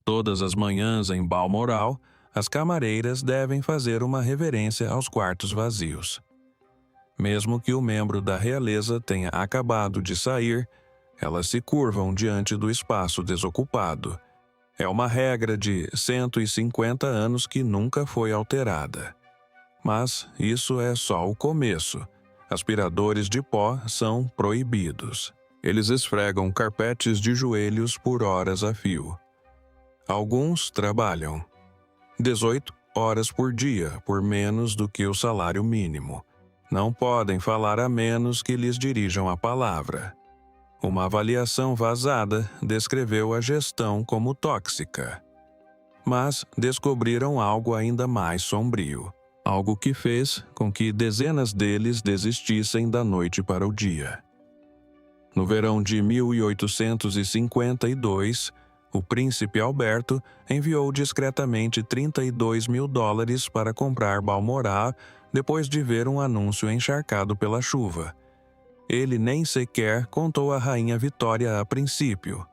Todas as manhãs em Balmoral, as camareiras devem fazer uma reverência aos quartos vazios. Mesmo que o membro da realeza tenha acabado de sair, elas se curvam diante do espaço desocupado. É uma regra de 150 anos que nunca foi alterada. Mas isso é só o começo. Aspiradores de pó são proibidos. Eles esfregam carpetes de joelhos por horas a fio. Alguns trabalham 18 horas por dia, por menos do que o salário mínimo. Não podem falar a menos que lhes dirijam a palavra. Uma avaliação vazada descreveu a gestão como tóxica. Mas descobriram algo ainda mais sombrio. Algo que fez com que dezenas deles desistissem da noite para o dia. No verão de 1852, o príncipe Alberto enviou discretamente $32.000 para comprar Balmoral depois de ver um anúncio encharcado pela chuva. Ele nem sequer contou à rainha Vitória a princípio.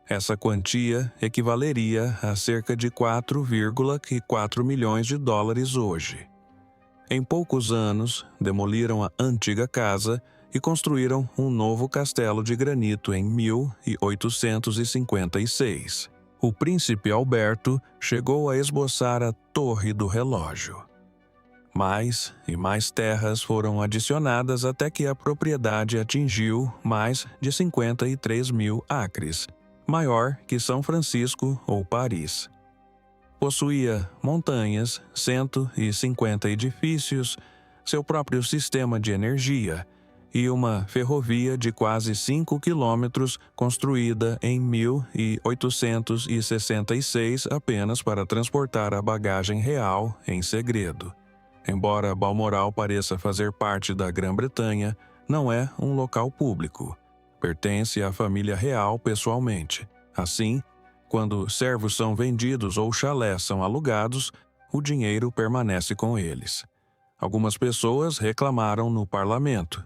Essa quantia equivaleria a cerca de 4,4 milhões de dólares hoje. Em poucos anos, demoliram a antiga casa e construíram um novo castelo de granito em 1856. O príncipe Alberto chegou a esboçar a Torre do Relógio. Mais e mais terras foram adicionadas até que a propriedade atingiu mais de 53 mil acres, maior que São Francisco ou Paris. Possuía montanhas, 150 edifícios, seu próprio sistema de energia e uma ferrovia de quase 5 quilômetros construída em 1866 apenas para transportar a bagagem real em segredo. Embora Balmoral pareça fazer parte da Grã-Bretanha, não é um local público. Pertence à família real pessoalmente. Assim, quando servos são vendidos ou chalés são alugados, o dinheiro permanece com eles. Algumas pessoas reclamaram no parlamento,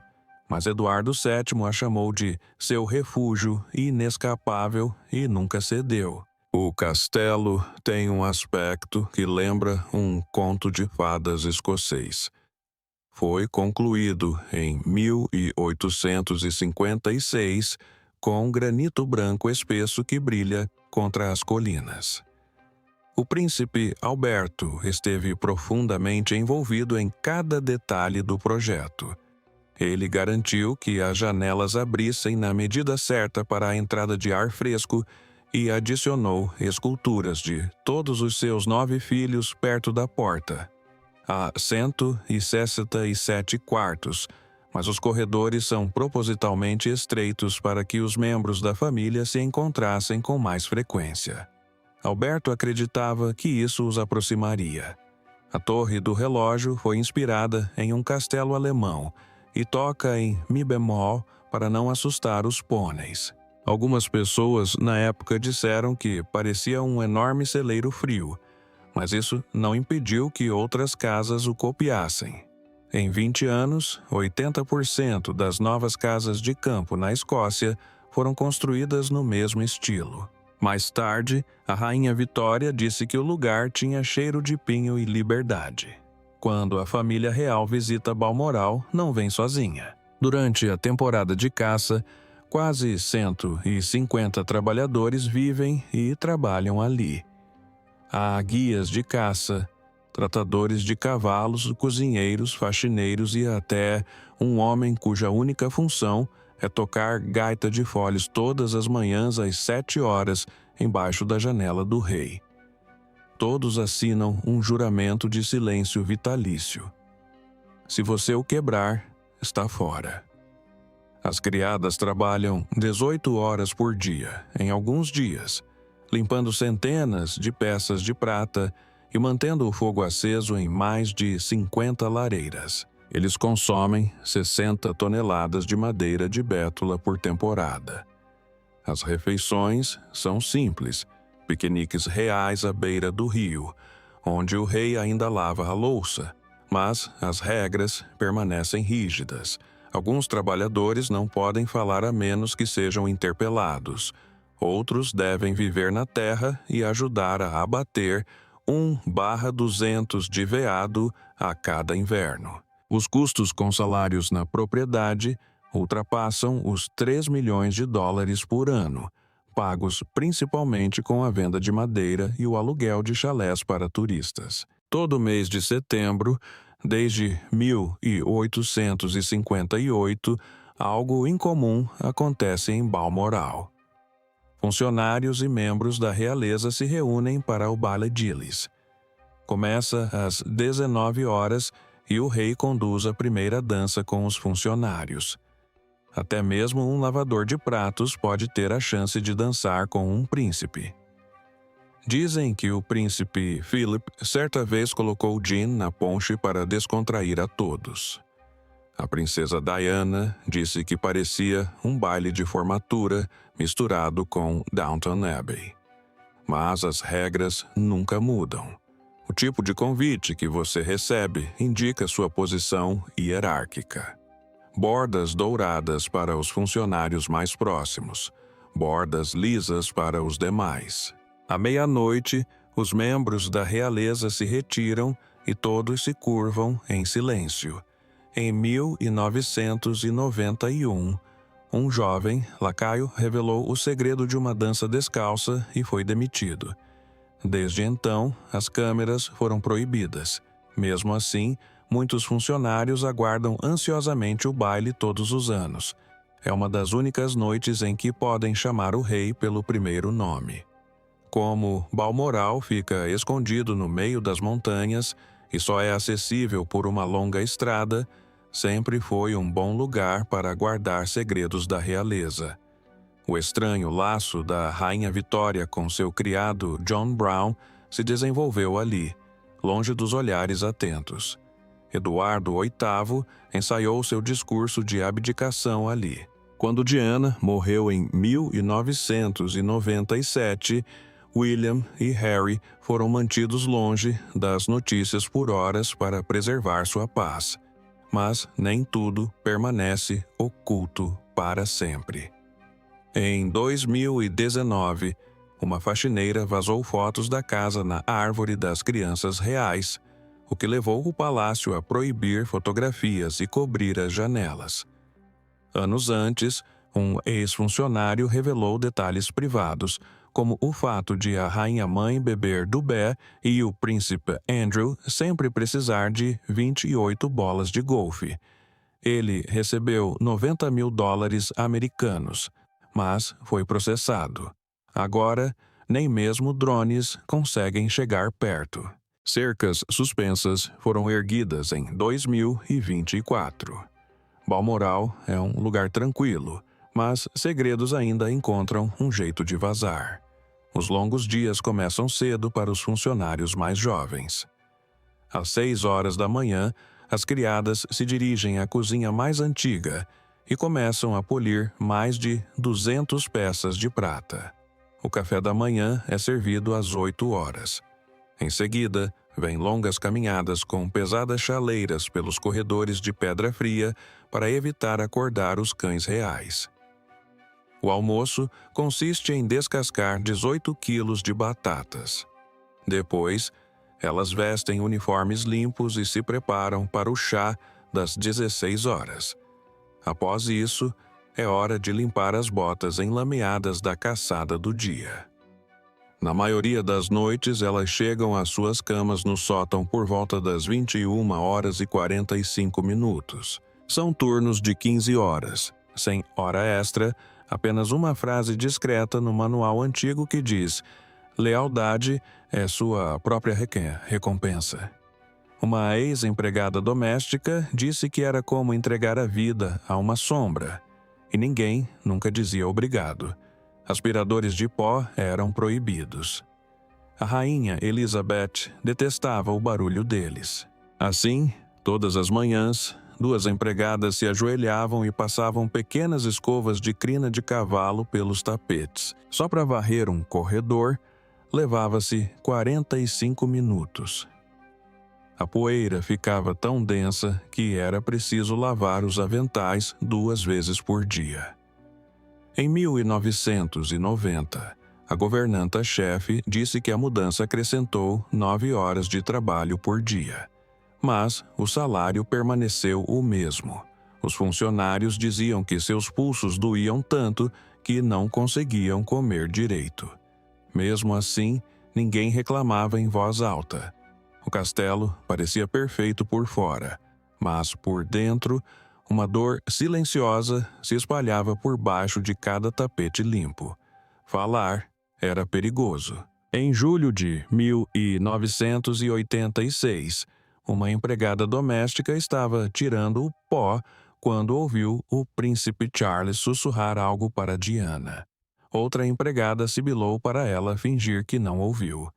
mas Eduardo VII a chamou de seu refúgio inescapável e nunca cedeu. O castelo tem um aspecto que lembra um conto de fadas escocês. Foi concluído em 1856 com granito branco espesso que brilha contra as colinas. O príncipe Alberto esteve profundamente envolvido em cada detalhe do projeto. Ele garantiu que as janelas abrissem na medida certa para a entrada de ar fresco e adicionou esculturas de todos os seus 9 filhos perto da porta. Há 167 quartos, mas os corredores são propositalmente estreitos para que os membros da família se encontrassem com mais frequência. Alberto acreditava que isso os aproximaria. A Torre do Relógio foi inspirada em um castelo alemão e toca em mi bemol para não assustar os pôneis. Algumas pessoas na época disseram que parecia um enorme celeiro frio, mas isso não impediu que outras casas o copiassem. Em 20 anos, 80% das novas casas de campo na Escócia foram construídas no mesmo estilo. Mais tarde, a rainha Vitória disse que o lugar tinha cheiro de pinho e liberdade. Quando a família real visita Balmoral, não vem sozinha. Durante a temporada de caça, quase 150 trabalhadores vivem e trabalham ali. Há guias de caça, tratadores de cavalos, cozinheiros, faxineiros e até um homem cuja única função é tocar gaita de foles todas as manhãs às 7 horas embaixo da janela do rei. Todos assinam um juramento de silêncio vitalício. Se você o quebrar, está fora. As criadas trabalham 18 horas por dia, em alguns dias, limpando centenas de peças de prata e mantendo o fogo aceso em mais de 50 lareiras. Eles consomem 60 toneladas de madeira de bétula por temporada. As refeições são simples, piqueniques reais à beira do rio, onde o rei ainda lava a louça, mas as regras permanecem rígidas. Alguns trabalhadores não podem falar a menos que sejam interpelados. Outros devem viver na terra e ajudar a abater 1/200 de veado a cada inverno. Os custos com salários na propriedade ultrapassam os 3 milhões de dólares por ano, pagos principalmente com a venda de madeira e o aluguel de chalés para turistas. Todo mês de setembro, desde 1858, algo incomum acontece em Balmoral. Funcionários e membros da realeza se reúnem para o baile Gillies. Começa às 19 horas e o rei conduz a primeira dança com os funcionários. Até mesmo um lavador de pratos pode ter a chance de dançar com um príncipe. Dizem que o príncipe Philip certa vez colocou gin na ponche para descontrair a todos. A princesa Diana disse que parecia um baile de formatura misturado com Downton Abbey. Mas as regras nunca mudam. O tipo de convite que você recebe indica sua posição hierárquica. Bordas douradas para os funcionários mais próximos, bordas lisas para os demais. À meia-noite, os membros da realeza se retiram e todos se curvam em silêncio. Em 1991, um jovem lacaio revelou o segredo de uma dança descalça e foi demitido. Desde então, as câmeras foram proibidas. Mesmo assim, muitos funcionários aguardam ansiosamente o baile todos os anos. É uma das únicas noites em que podem chamar o rei pelo primeiro nome. Como Balmoral fica escondido no meio das montanhas e só é acessível por uma longa estrada, sempre foi um bom lugar para guardar segredos da realeza. O estranho laço da Rainha Vitória com seu criado John Brown se desenvolveu ali, longe dos olhares atentos. Eduardo VIII ensaiou seu discurso de abdicação ali. Quando Diana morreu em 1997, William e Harry foram mantidos longe das notícias por horas para preservar sua paz. Mas nem tudo permanece oculto para sempre. Em 2019, uma faxineira vazou fotos da casa na Árvore das Crianças Reais, o que levou o palácio a proibir fotografias e cobrir as janelas. Anos antes, um ex-funcionário revelou detalhes privados, como o fato de a rainha-mãe beber Dubé e o príncipe Andrew sempre precisar de 28 bolas de golfe. Ele recebeu 90 mil dólares americanos, mas foi processado. Agora, nem mesmo drones conseguem chegar perto. Cercas suspensas foram erguidas em 2024. Balmoral é um lugar tranquilo, mas segredos ainda encontram um jeito de vazar. Os longos dias começam cedo para os funcionários mais jovens. Às 6 horas da manhã, as criadas se dirigem à cozinha mais antiga e começam a polir mais de 200 peças de prata. O café da manhã é servido às 8 horas. Em seguida, vêm longas caminhadas com pesadas chaleiras pelos corredores de pedra fria para evitar acordar os cães reais. O almoço consiste em descascar 18 quilos de batatas. Depois, elas vestem uniformes limpos e se preparam para o chá das 16 horas. Após isso, é hora de limpar as botas enlameadas da caçada do dia. Na maioria das noites, elas chegam às suas camas no sótão por volta das 21 horas e 45 minutos. São turnos de 15 horas, sem hora extra, apenas uma frase discreta no manual antigo que diz: lealdade é sua própria recompensa. Uma ex-empregada doméstica disse que era como entregar a vida a uma sombra, e ninguém nunca dizia obrigado. Aspiradores de pó eram proibidos. A rainha Elizabeth detestava o barulho deles. Assim, todas as manhãs, 2 empregadas se ajoelhavam e passavam pequenas escovas de crina de cavalo pelos tapetes. Só para varrer um corredor, levava-se 45 minutos. A poeira ficava tão densa que era preciso lavar os aventais 2 vezes por dia. Em 1990, a governanta-chefe disse que a mudança acrescentou 9 horas de trabalho por dia. Mas o salário permaneceu o mesmo. Os funcionários diziam que seus pulsos doíam tanto que não conseguiam comer direito. Mesmo assim, ninguém reclamava em voz alta. O castelo parecia perfeito por fora, mas por dentro, uma dor silenciosa se espalhava por baixo de cada tapete limpo. Falar era perigoso. Em julho de 1986, uma empregada doméstica estava tirando o pó quando ouviu o príncipe Charles sussurrar algo para Diana. Outra empregada sibilou para ela fingir que não ouviu.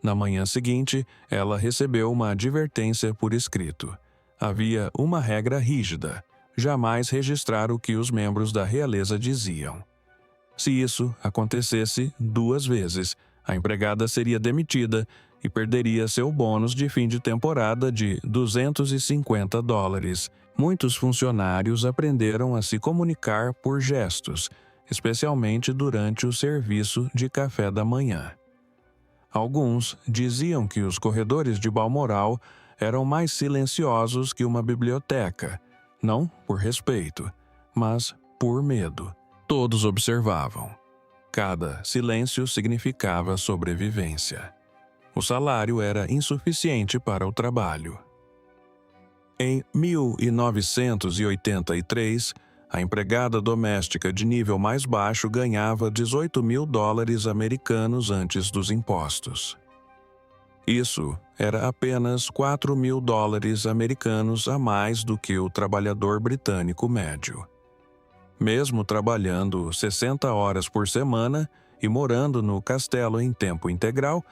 Na manhã seguinte, ela recebeu uma advertência por escrito. Havia uma regra rígida: jamais registrar o que os membros da realeza diziam. Se isso acontecesse 2 vezes, a empregada seria demitida e perderia seu bônus de fim de temporada de $250. Muitos funcionários aprenderam a se comunicar por gestos, especialmente durante o serviço de café da manhã. Alguns diziam que os corredores de Balmoral eram mais silenciosos que uma biblioteca, não por respeito, mas por medo. Todos observavam. Cada silêncio significava sobrevivência. O salário era insuficiente para o trabalho. Em 1983, a empregada doméstica de nível mais baixo ganhava $18.000 americanos antes dos impostos. Isso era apenas $4.000 americanos a mais do que o trabalhador britânico médio. Mesmo trabalhando 60 horas por semana e morando no castelo em tempo integral,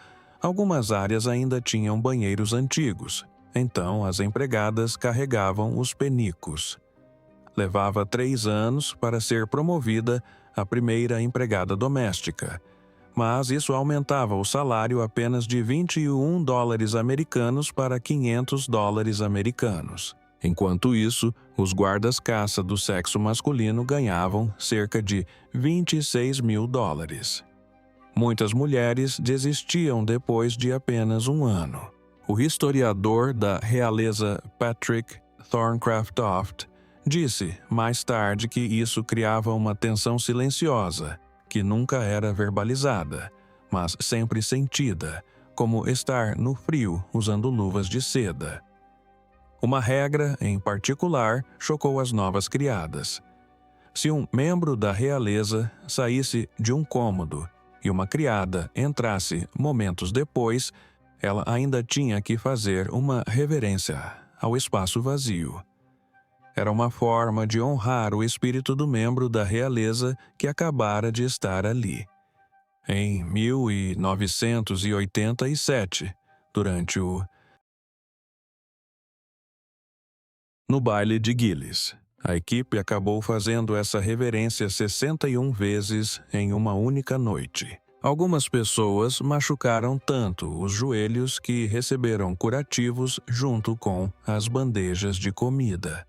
algumas áreas ainda tinham banheiros antigos, então as empregadas carregavam os penicos. Levava 3 anos para ser promovida a primeira empregada doméstica, mas isso aumentava o salário apenas de $21 americanos para $500 americanos. Enquanto isso, os guardas-caça do sexo masculino ganhavam cerca de $26.000. Muitas mulheres desistiam depois de apenas 1 ano. O historiador da realeza Patrick Thorncraft-Oft disse mais tarde que isso criava uma tensão silenciosa, que nunca era verbalizada, mas sempre sentida, como estar no frio usando luvas de seda. Uma regra, em particular, chocou as novas criadas. Se um membro da realeza saísse de um cômodo e uma criada entrasse momentos depois, ela ainda tinha que fazer uma reverência ao espaço vazio. Era uma forma de honrar o espírito do membro da realeza que acabara de estar ali. Em 1987, durante no baile de Gillis, a equipe acabou fazendo essa reverência 61 vezes em uma única noite. Algumas pessoas machucaram tanto os joelhos que receberam curativos junto com as bandejas de comida.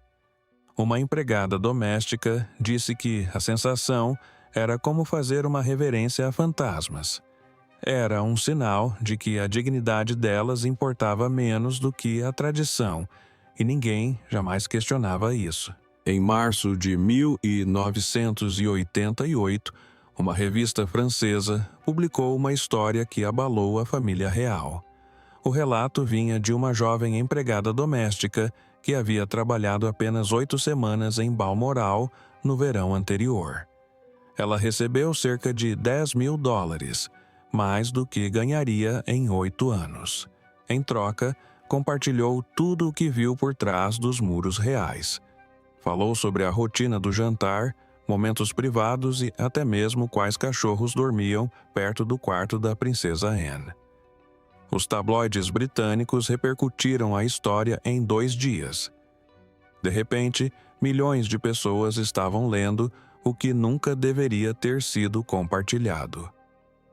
Uma empregada doméstica disse que a sensação era como fazer uma reverência a fantasmas. Era um sinal de que a dignidade delas importava menos do que a tradição, e ninguém jamais questionava isso. Em março de 1988, uma revista francesa publicou uma história que abalou a família real. O relato vinha de uma jovem empregada doméstica que havia trabalhado apenas 8 semanas em Balmoral no verão anterior. Ela recebeu cerca de $10.000, mais do que ganharia em 8 anos. Em troca, compartilhou tudo o que viu por trás dos muros reais. Falou sobre a rotina do jantar, momentos privados e até mesmo quais cachorros dormiam perto do quarto da princesa Anne. Os tabloides britânicos repercutiram a história em 2 dias. De repente, milhões de pessoas estavam lendo o que nunca deveria ter sido compartilhado.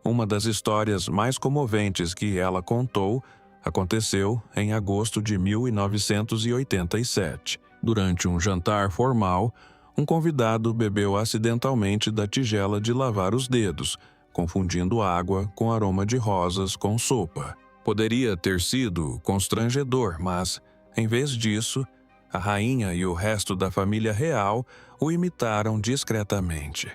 Uma das histórias mais comoventes que ela contou aconteceu em agosto de 1987. Durante um jantar formal, Um convidado bebeu acidentalmente da tigela de lavar os dedos, confundindo água com aroma de rosas com sopa. Poderia ter sido constrangedor, mas, em vez disso, a rainha e o resto da família real o imitaram discretamente.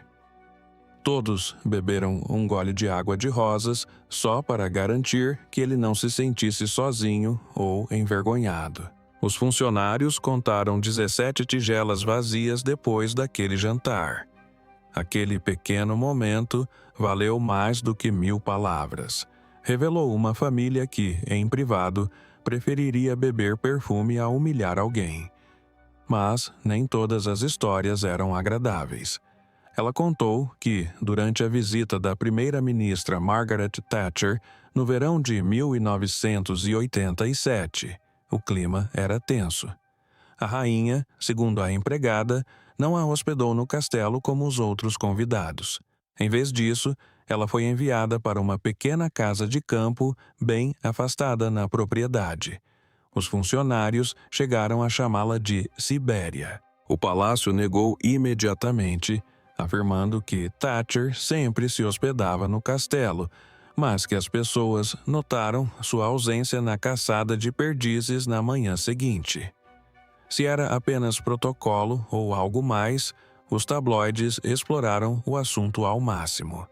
Todos beberam um gole de água de rosas só para garantir que ele não se sentisse sozinho ou envergonhado. Os funcionários contaram 17 tigelas vazias depois daquele jantar. Aquele pequeno momento valeu mais do que 1000 palavras. Revelou uma família que, em privado, preferiria beber perfume a humilhar alguém. Mas nem todas as histórias eram agradáveis. Ela contou que, durante a visita da primeira-ministra Margaret Thatcher, no verão de 1987, o clima era tenso. A rainha, segundo a empregada, não a hospedou no castelo como os outros convidados. Em vez disso, ela foi enviada para uma pequena casa de campo bem afastada na propriedade. Os funcionários chegaram a chamá-la de Sibéria. O palácio negou imediatamente, afirmando que Thatcher sempre se hospedava no castelo, mas que as pessoas notaram sua ausência na caçada de perdizes na manhã seguinte. Se era apenas protocolo ou algo mais, os tabloides exploraram o assunto ao máximo.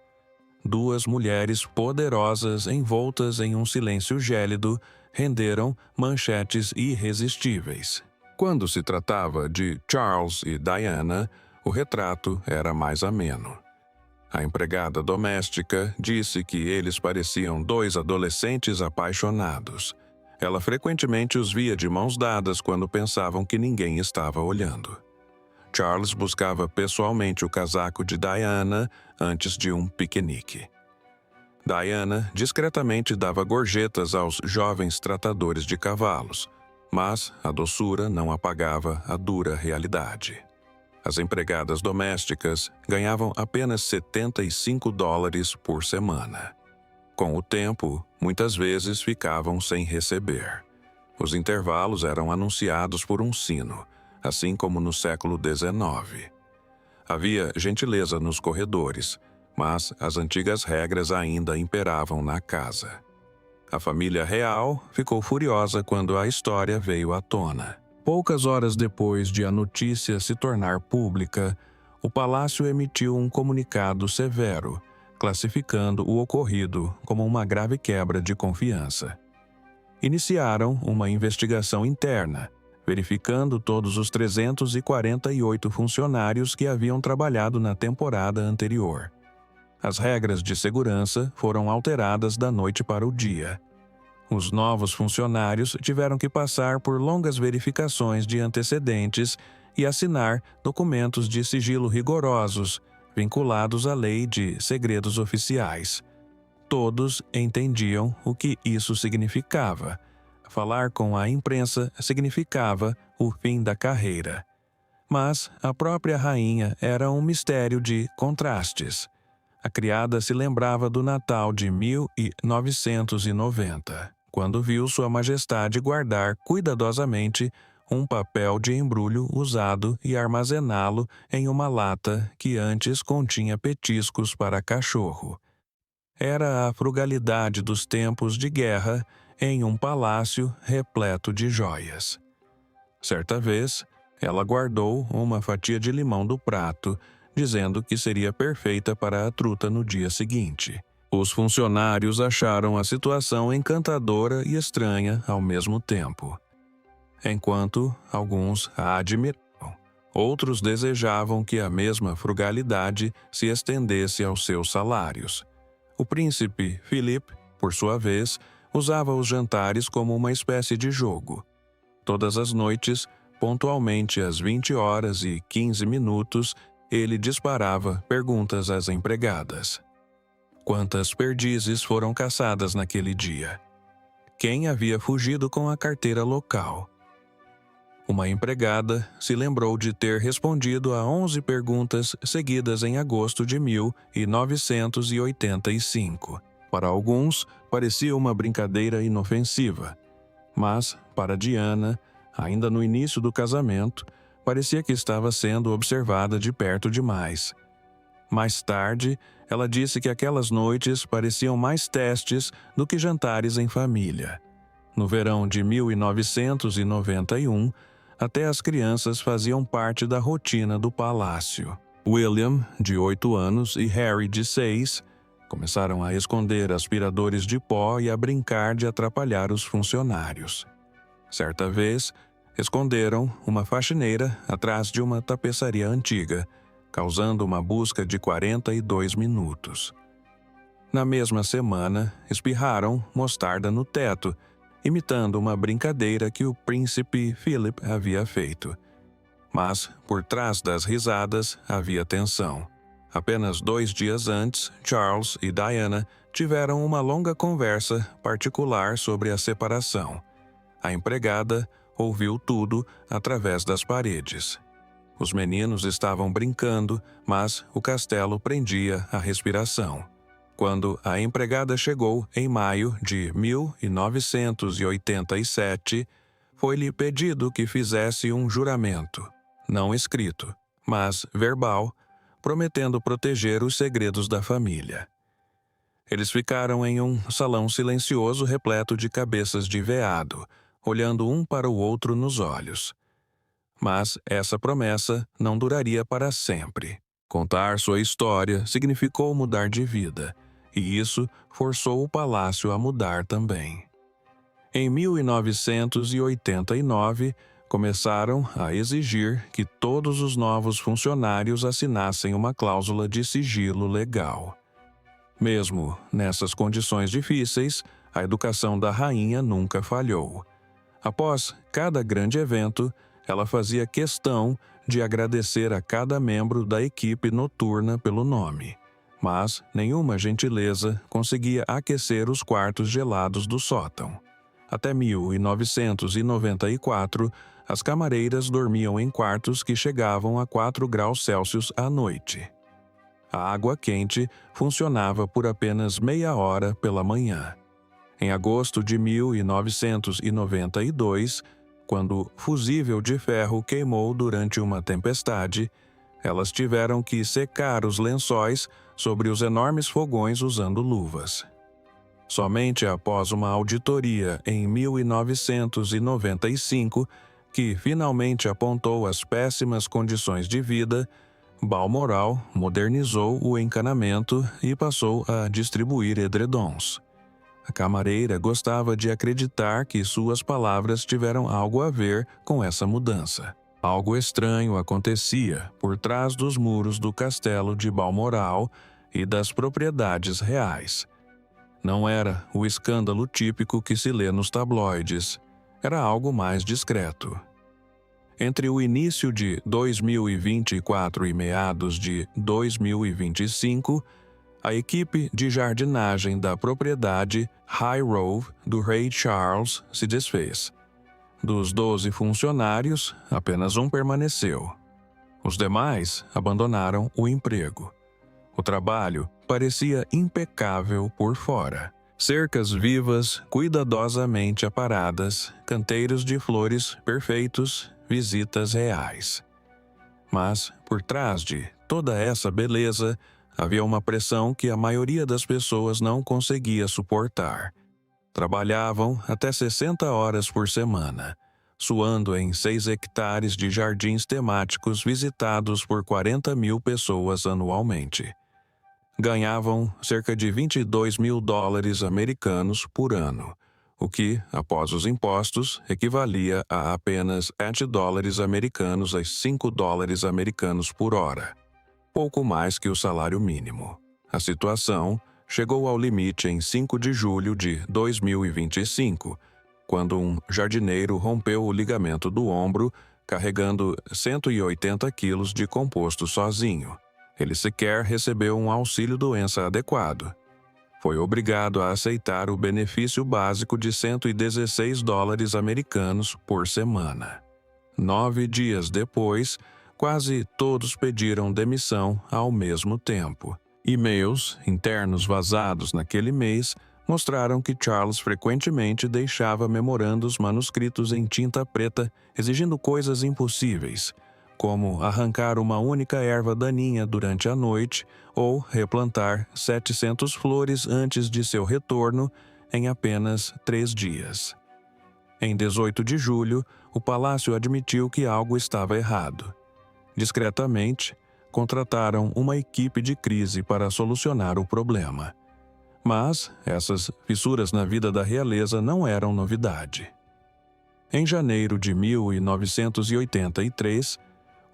2 mulheres poderosas envoltas em um silêncio gélido renderam manchetes irresistíveis. Quando se tratava de Charles e Diana, o retrato era mais ameno. A empregada doméstica disse que eles pareciam 2 adolescentes apaixonados. Ela frequentemente os via de mãos dadas quando pensavam que ninguém estava olhando. Charles buscava pessoalmente o casaco de Diana antes de um piquenique. Diana discretamente dava gorjetas aos jovens tratadores de cavalos, mas a doçura não apagava a dura realidade. As empregadas domésticas ganhavam apenas $75 por semana. Com o tempo, muitas vezes ficavam sem receber. Os intervalos eram anunciados por um sino, assim como no século XIX. Havia gentileza nos corredores, mas as antigas regras ainda imperavam na casa. A família real ficou furiosa quando a história veio à tona. Poucas horas depois de a notícia se tornar pública, o palácio emitiu um comunicado severo, classificando o ocorrido como uma grave quebra de confiança. Iniciaram uma investigação interna, verificando todos os 348 funcionários que haviam trabalhado na temporada anterior. As regras de segurança foram alteradas da noite para o dia. Os novos funcionários tiveram que passar por longas verificações de antecedentes e assinar documentos de sigilo rigorosos, vinculados à lei de segredos oficiais. Todos entendiam o que isso significava. Falar com a imprensa significava o fim da carreira. Mas a própria rainha era um mistério de contrastes. A criada se lembrava do Natal de 1990, quando viu Sua Majestade guardar cuidadosamente um papel de embrulho usado e armazená-lo em uma lata que antes continha petiscos para cachorro. Era a frugalidade dos tempos de guerra em um palácio repleto de joias. Certa vez, ela guardou uma fatia de limão do prato, dizendo que seria perfeita para a truta no dia seguinte. Os funcionários acharam a situação encantadora e estranha ao mesmo tempo. Enquanto alguns a admiravam, outros desejavam que a mesma frugalidade se estendesse aos seus salários. O príncipe Philip, por sua vez, usava os jantares como uma espécie de jogo. Todas as noites, pontualmente às 20h15, ele disparava perguntas às empregadas. Quantas perdizes foram caçadas naquele dia? Quem havia fugido com a carteira local? Uma empregada se lembrou de ter respondido a 11 perguntas seguidas em agosto de 1985. Para alguns, parecia uma brincadeira inofensiva, mas, para Diana, ainda no início do casamento, parecia que estava sendo observada de perto demais. Mais tarde, ela disse que aquelas noites pareciam mais testes do que jantares em família. No verão de 1991, até as crianças faziam parte da rotina do palácio. William, de 8 anos, e Harry, de 6, começaram a esconder aspiradores de pó e a brincar de atrapalhar os funcionários. Certa vez, esconderam uma faxineira atrás de uma tapeçaria antiga, causando uma busca de 42 minutos. Na mesma semana, espirraram mostarda no teto, imitando uma brincadeira que o príncipe Philip havia feito. Mas, por trás das risadas, havia tensão. Apenas 2 dias antes, Charles e Diana tiveram uma longa conversa particular sobre a separação. A empregada ouviu tudo através das paredes. Os meninos estavam brincando, mas o castelo prendia a respiração. Quando a empregada chegou em maio de 1987, foi-lhe pedido que fizesse um juramento, não escrito, mas verbal, prometendo proteger os segredos da família. Eles ficaram em um salão silencioso repleto de cabeças de veado, olhando um para o outro nos olhos. Mas essa promessa não duraria para sempre. Contar sua história significou mudar de vida, e isso forçou o palácio a mudar também. Em 1989, começaram a exigir que todos os novos funcionários assinassem uma cláusula de sigilo legal. Mesmo nessas condições difíceis, a educação da rainha nunca falhou. Após cada grande evento, ela fazia questão de agradecer a cada membro da equipe noturna pelo nome. Mas nenhuma gentileza conseguia aquecer os quartos gelados do sótão. Até 1994, as camareiras dormiam em quartos que chegavam a 4 graus Celsius à noite. A água quente funcionava por apenas meia hora pela manhã. Em agosto de 1992, quando o fusível de ferro queimou durante uma tempestade, elas tiveram que secar os lençóis sobre os enormes fogões usando luvas. Somente após uma auditoria em 1995, que finalmente apontou as péssimas condições de vida, Balmoral modernizou o encanamento e passou a distribuir edredons. A camareira gostava de acreditar que suas palavras tiveram algo a ver com essa mudança. Algo estranho acontecia por trás dos muros do castelo de Balmoral e das propriedades reais. Não era o escândalo típico que se lê nos tabloides. Era algo mais discreto. Entre o início de 2024 e meados de 2025, a equipe de jardinagem da propriedade Highgrove do rei Charles se desfez. Dos 12 funcionários, apenas um permaneceu. Os demais abandonaram o emprego. O trabalho parecia impecável por fora. Cercas vivas, cuidadosamente aparadas, canteiros de flores perfeitos, visitas reais. Mas, por trás de toda essa beleza, havia uma pressão que a maioria das pessoas não conseguia suportar. Trabalhavam até 60 horas por semana, suando em 6 hectares de jardins temáticos visitados por 40 mil pessoas anualmente. Ganhavam cerca de $22.000 americanos por ano, o que, após os impostos, equivalia a apenas $7 americanos a $5 americanos por hora. Pouco mais que o salário mínimo. A situação chegou ao limite em 5 de julho de 2025, quando um jardineiro rompeu o ligamento do ombro, carregando 180 quilos de composto sozinho. Ele sequer recebeu um auxílio-doença adequado. Foi obrigado a aceitar o benefício básico de $116 americanos por semana. 9 dias depois, quase todos pediram demissão ao mesmo tempo. E-mails internos vazados naquele mês mostraram que Charles frequentemente deixava memorandos manuscritos em tinta preta, exigindo coisas impossíveis, como arrancar uma única erva daninha durante a noite ou replantar 700 flores antes de seu retorno em apenas 3 dias. Em 18 de julho, o palácio admitiu que algo estava errado. Discretamente, contrataram uma equipe de crise para solucionar o problema. Mas essas fissuras na vida da realeza não eram novidade. Em janeiro de 1983,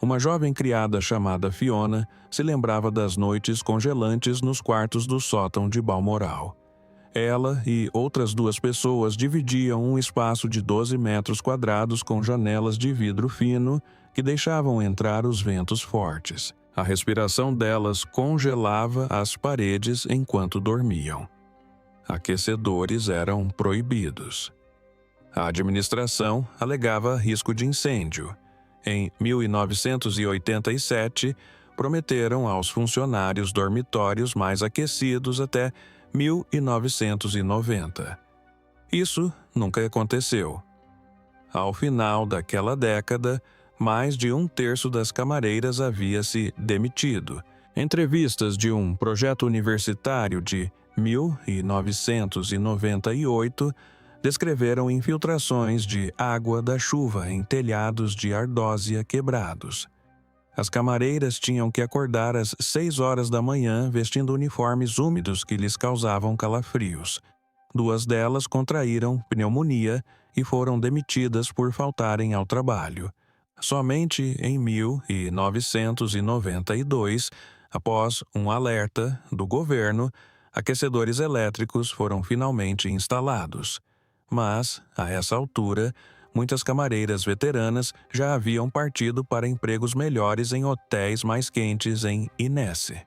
uma jovem criada chamada Fiona se lembrava das noites congelantes nos quartos do sótão de Balmoral. Ela e outras 2 pessoas dividiam um espaço de 12 metros quadrados com janelas de vidro fino que deixavam entrar os ventos fortes. A respiração delas congelava as paredes enquanto dormiam. Aquecedores eram proibidos. A administração alegava risco de incêndio. Em 1987, prometeram aos funcionários dormitórios mais aquecidos até 1990. Isso nunca aconteceu. Ao final daquela década, mais de 1/3 das camareiras havia se demitido. Entrevistas de um projeto universitário de 1998 descreveram infiltrações de água da chuva em telhados de ardósia quebrados. As camareiras tinham que acordar às 6 horas da manhã vestindo uniformes úmidos que lhes causavam calafrios. 2 delas contraíram pneumonia e foram demitidas por faltarem ao trabalho. Somente em 1992, após um alerta do governo, aquecedores elétricos foram finalmente instalados. Mas, a essa altura, muitas camareiras veteranas já haviam partido para empregos melhores em hotéis mais quentes em Innesse.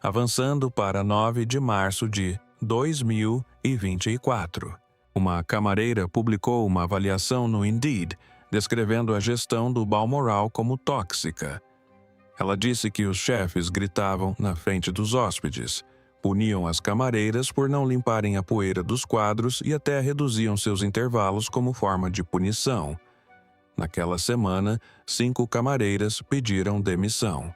Avançando para 9 de março de 2024, uma camareira publicou uma avaliação no Indeed, descrevendo a gestão do Balmoral como tóxica. Ela disse que os chefes gritavam na frente dos hóspedes, puniam as camareiras por não limparem a poeira dos quadros e até reduziam seus intervalos como forma de punição. Naquela semana, 5 camareiras pediram demissão.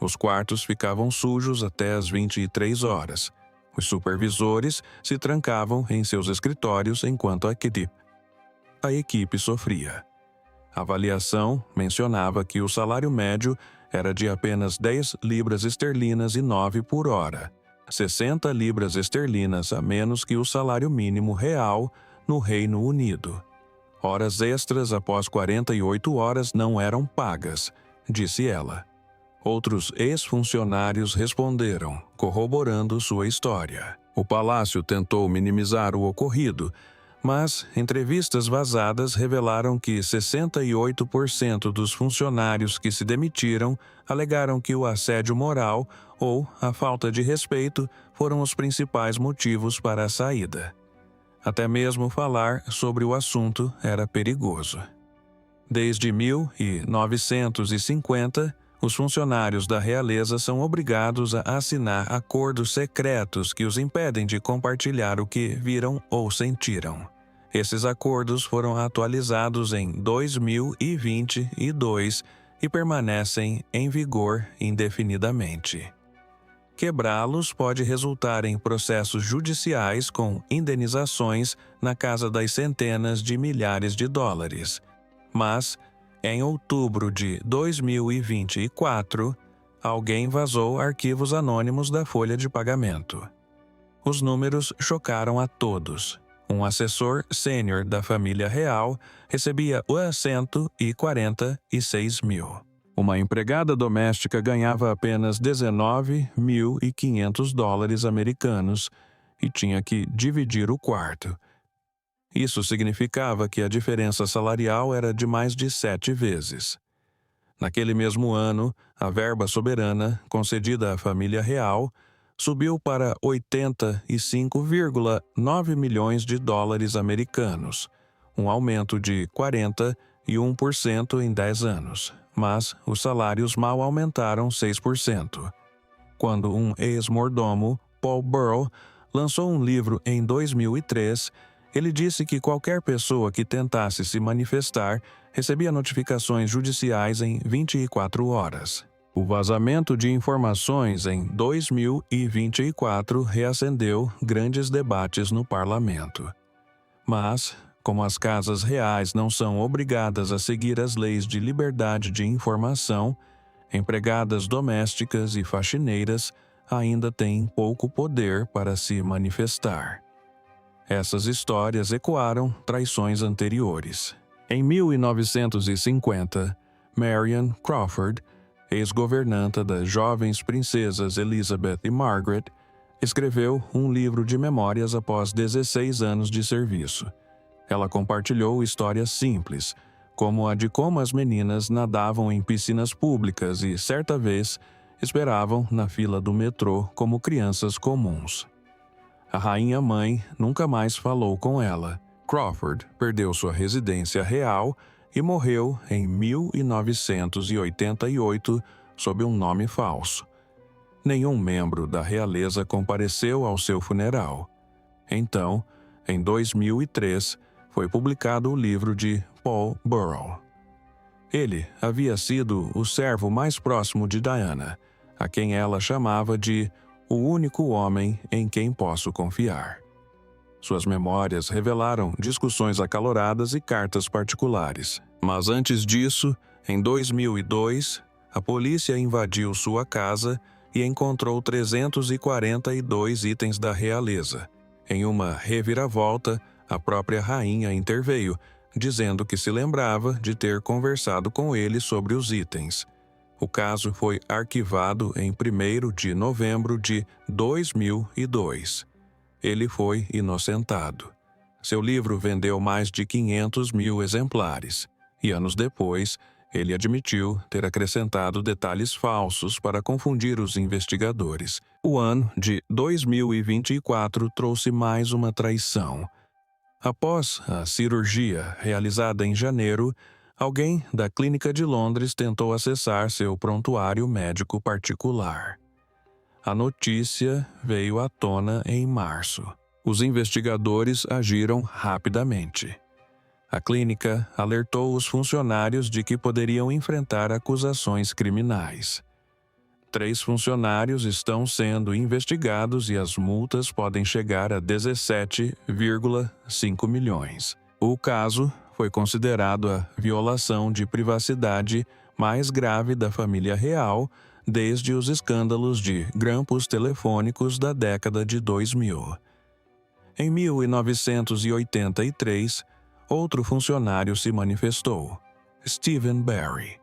Os quartos ficavam sujos até às 23 horas. Os supervisores se trancavam em seus escritórios enquanto a equipe sofria. A avaliação mencionava que o salário médio era de apenas 10 libras esterlinas e 9 por hora, 60 libras esterlinas a menos que o salário mínimo real no Reino Unido. Horas extras após 48 horas não eram pagas, disse ela. Outros ex-funcionários responderam, corroborando sua história. O palácio tentou minimizar o ocorrido, mas entrevistas vazadas revelaram que 68% dos funcionários que se demitiram alegaram que o assédio moral ou a falta de respeito foram os principais motivos para a saída. Até mesmo falar sobre o assunto era perigoso. Desde 1950, os funcionários da realeza são obrigados a assinar acordos secretos que os impedem de compartilhar o que viram ou sentiram. Esses acordos foram atualizados em 2022 e permanecem em vigor indefinidamente. Quebrá-los pode resultar em processos judiciais com indenizações na casa das centenas de milhares de dólares. Mas, em outubro de 2024, alguém vazou arquivos anônimos da folha de pagamento. Os números chocaram a todos. Um assessor sênior da família real recebia $146 mil. Uma empregada doméstica ganhava apenas $19.500 americanos e tinha que dividir o quarto. Isso significava que a diferença salarial era de mais de 7 vezes. Naquele mesmo ano, a verba soberana concedida à família real subiu para 85,9 milhões de dólares americanos, um aumento de 41% em 10 anos, mas os salários mal aumentaram 6%. Quando um ex-mordomo, Paul Burrell, lançou um livro em 2003, Ele disse que qualquer pessoa que tentasse se manifestar recebia notificações judiciais em 24 horas. O vazamento de informações em 2024 reacendeu grandes debates no parlamento. Mas, como as casas reais não são obrigadas a seguir as leis de liberdade de informação, empregadas domésticas e faxineiras ainda têm pouco poder para se manifestar. Essas histórias ecoaram traições anteriores. Em 1950, Marian Crawford, ex-governanta das jovens princesas Elizabeth e Margaret, escreveu um livro de memórias após 16 anos de serviço. Ela compartilhou histórias simples, como a de como as meninas nadavam em piscinas públicas e, certa vez, esperavam na fila do metrô como crianças comuns. A rainha-mãe nunca mais falou com ela. Crawford perdeu sua residência real e morreu em 1988 sob um nome falso. Nenhum membro da realeza compareceu ao seu funeral. Então, em 2003, foi publicado o livro de Paul Burrell. Ele havia sido o servo mais próximo de Diana, a quem ela chamava de o único homem em quem posso confiar. Suas memórias revelaram discussões acaloradas e cartas particulares. Mas antes disso, em 2002, a polícia invadiu sua casa e encontrou 342 itens da realeza. Em uma reviravolta, a própria rainha interveio, dizendo que se lembrava de ter conversado com ele sobre os itens. O caso foi arquivado em 1º de novembro de 2002. Ele foi inocentado. Seu livro vendeu mais de 500 mil exemplares, e anos depois, ele admitiu ter acrescentado detalhes falsos para confundir os investigadores. O ano de 2024 trouxe mais uma traição. Após a cirurgia realizada em janeiro, alguém da Clínica de Londres tentou acessar seu prontuário médico particular. A notícia veio à tona em março. Os investigadores agiram rapidamente. A clínica alertou os funcionários de que poderiam enfrentar acusações criminais. 3 funcionários estão sendo investigados e as multas podem chegar a 17,5 milhões. O caso foi considerado a violação de privacidade mais grave da família real desde os escândalos de grampos telefônicos da década de 2000. Em 1983, outro funcionário se manifestou, Stephen Barry.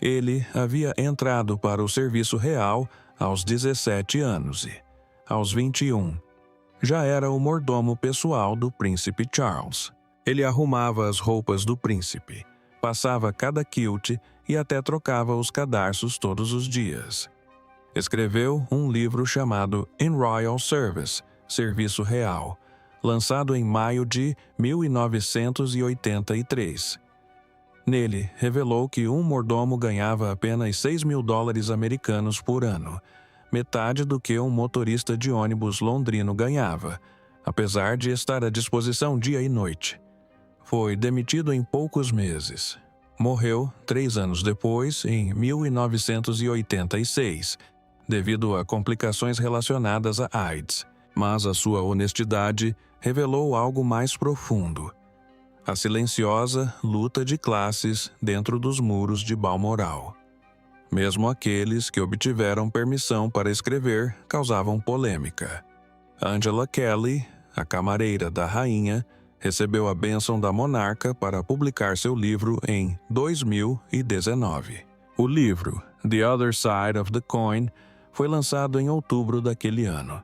Ele havia entrado para o serviço real aos 17 anos e, aos 21, já era o mordomo pessoal do príncipe Charles. Ele arrumava as roupas do príncipe, passava cada quilt e até trocava os cadarços todos os dias. Escreveu um livro chamado In Royal Service, Serviço Real, lançado em maio de 1983. Nele, revelou que um mordomo ganhava apenas $6.000 americanos por ano, metade do que um motorista de ônibus londrino ganhava, apesar de estar à disposição dia e noite. Foi demitido em poucos meses. Morreu 3 anos depois, em 1986, devido a complicações relacionadas à AIDS. Mas a sua honestidade revelou algo mais profundo: a silenciosa luta de classes dentro dos muros de Balmoral. Mesmo aqueles que obtiveram permissão para escrever causavam polêmica. Angela Kelly, a camareira da rainha, recebeu a bênção da monarca para publicar seu livro em 2019. O livro, The Other Side of the Coin, foi lançado em outubro daquele ano.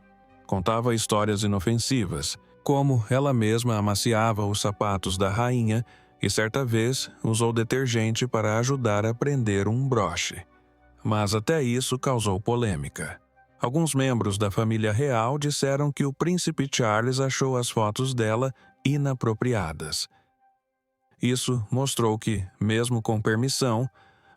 Contava histórias inofensivas, como ela mesma amaciava os sapatos da rainha e certa vez usou detergente para ajudar a prender um broche. Mas até isso causou polêmica. Alguns membros da família real disseram que o príncipe Charles achou as fotos dela inapropriadas. Isso mostrou que, mesmo com permissão,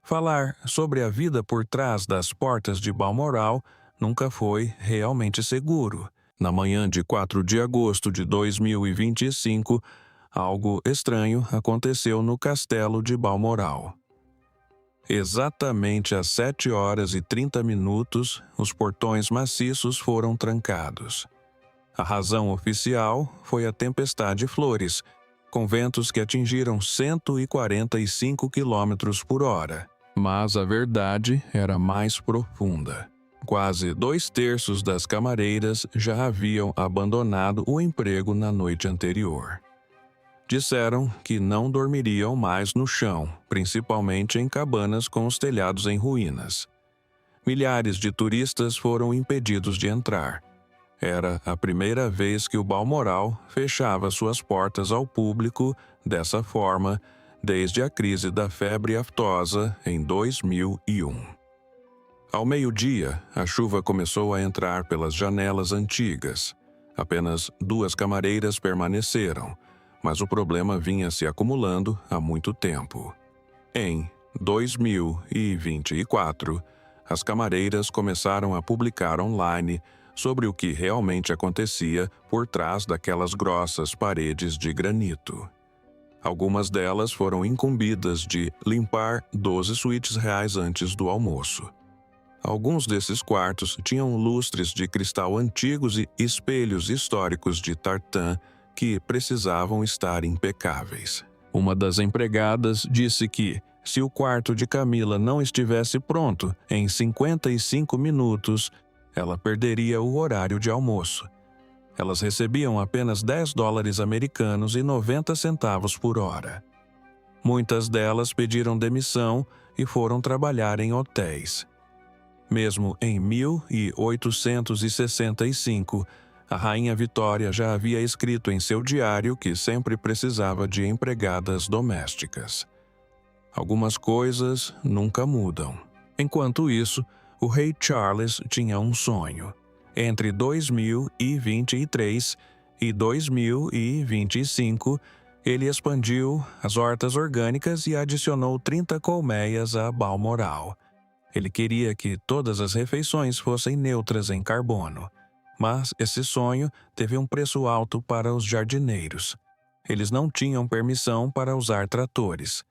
falar sobre a vida por trás das portas de Balmoral nunca foi realmente seguro. Na manhã de 4 de agosto de 2025, algo estranho aconteceu no castelo de Balmoral. Exatamente às 7 horas e 30 minutos, os portões maciços foram trancados. A razão oficial foi a tempestade Flores, com ventos que atingiram 145 km por hora. Mas a verdade era mais profunda. Quase 2/3 das camareiras já haviam abandonado o emprego na noite anterior. Disseram que não dormiriam mais no chão, principalmente em cabanas com os telhados em ruínas. Milhares de turistas foram impedidos de entrar. Era a primeira vez que o Balmoral fechava suas portas ao público dessa forma desde a crise da febre aftosa em 2001. Ao meio-dia, a chuva começou a entrar pelas janelas antigas. Apenas 2 camareiras permaneceram, mas o problema vinha se acumulando há muito tempo. Em 2024, as camareiras começaram a publicar online sobre o que realmente acontecia por trás daquelas grossas paredes de granito. Algumas delas foram incumbidas de limpar 12 suítes reais antes do almoço. Alguns desses quartos tinham lustres de cristal antigos e espelhos históricos de tartan que precisavam estar impecáveis. Uma das empregadas disse que, se o quarto de Camila não estivesse pronto em 55 minutos, ela perderia o horário de almoço. Elas recebiam apenas $10 americanos e 90 centavos por hora. Muitas delas pediram demissão e foram trabalhar em hotéis. Mesmo em 1865, a Rainha Vitória já havia escrito em seu diário que sempre precisava de empregadas domésticas. Algumas coisas nunca mudam. Enquanto isso, o rei Charles tinha um sonho. Entre 2023 e 2025, ele expandiu as hortas orgânicas e adicionou 30 colmeias a Balmoral. Ele queria que todas as refeições fossem neutras em carbono. Mas esse sonho teve um preço alto para os jardineiros. Eles não tinham permissão para usar tratores.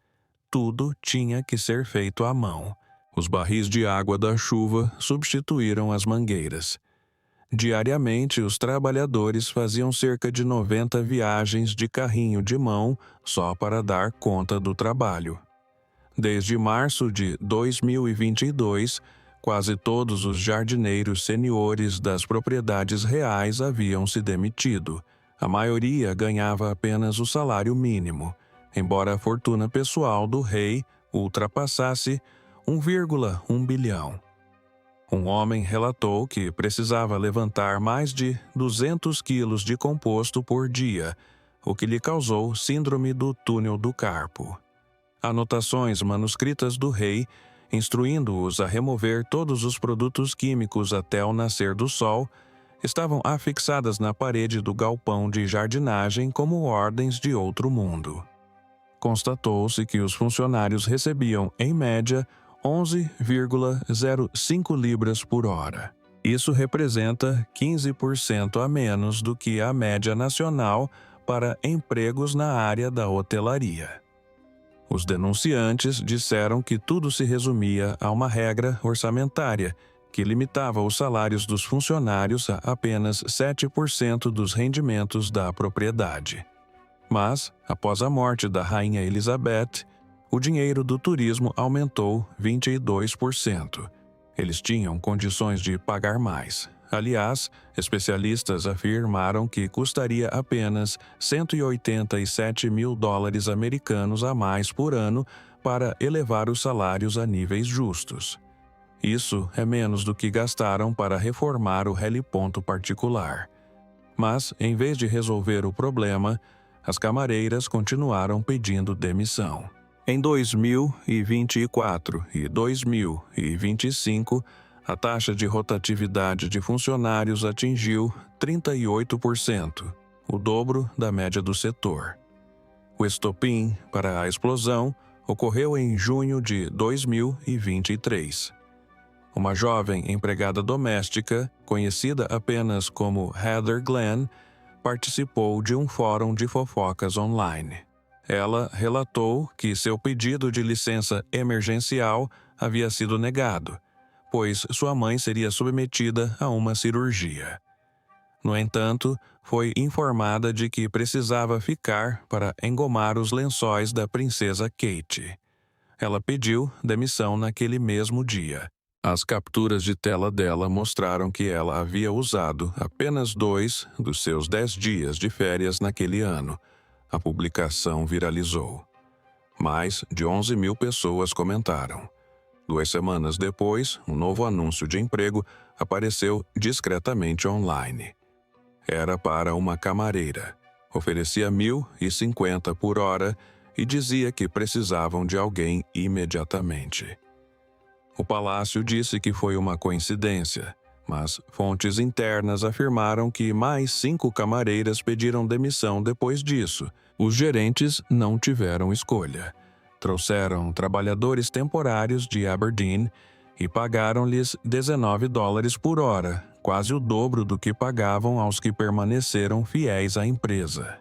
Tudo tinha que ser feito à mão. Os barris de água da chuva substituíram as mangueiras. Diariamente, os trabalhadores faziam cerca de 90 viagens de carrinho de mão só para dar conta do trabalho. Desde março de 2022, quase todos os jardineiros seniores das propriedades reais haviam se demitido. A maioria ganhava apenas o salário mínimo, embora a fortuna pessoal do rei ultrapassasse 1,1 bilhão. Um homem relatou que precisava levantar mais de 200 quilos de composto por dia, o que lhe causou síndrome do túnel do carpo. Anotações manuscritas do rei, instruindo-os a remover todos os produtos químicos até o nascer do sol, estavam afixadas na parede do galpão de jardinagem como ordens de outro mundo. Constatou-se que os funcionários recebiam, em média, 11,05 libras por hora. Isso representa 15% a menos do que a média nacional para empregos na área da hotelaria. Os denunciantes disseram que tudo se resumia a uma regra orçamentária que limitava os salários dos funcionários a apenas 7% dos rendimentos da propriedade. Mas, após a morte da Rainha Elizabeth, o dinheiro do turismo aumentou 22%. Eles tinham condições de pagar mais. Aliás, especialistas afirmaram que custaria apenas $187 mil americanos a mais por ano para elevar os salários a níveis justos. Isso é menos do que gastaram para reformar o heliponto particular. Mas, em vez de resolver o problema, as camareiras continuaram pedindo demissão. Em 2024 e 2025, a taxa de rotatividade de funcionários atingiu 38%, o dobro da média do setor. O estopim para a explosão ocorreu em junho de 2023. Uma jovem empregada doméstica, conhecida apenas como Heather Glenn, participou de um fórum de fofocas online. Ela relatou que seu pedido de licença emergencial havia sido negado, pois sua mãe seria submetida a uma cirurgia. No entanto, foi informada de que precisava ficar para engomar os lençóis da princesa Kate. Ela pediu demissão naquele mesmo dia. As capturas de tela dela mostraram que ela havia usado apenas 2 dos seus 10 dias de férias naquele ano. A publicação viralizou. Mais de 11 mil pessoas comentaram. 2 semanas depois, um novo anúncio de emprego apareceu discretamente online. Era para uma camareira. Oferecia R$1.050 por hora e dizia que precisavam de alguém imediatamente. O palácio disse que foi uma coincidência, mas fontes internas afirmaram que mais 5 camareiras pediram demissão depois disso. Os gerentes não tiveram escolha. Trouxeram trabalhadores temporários de Aberdeen e pagaram-lhes $19 por hora, quase o dobro do que pagavam aos que permaneceram fiéis à empresa.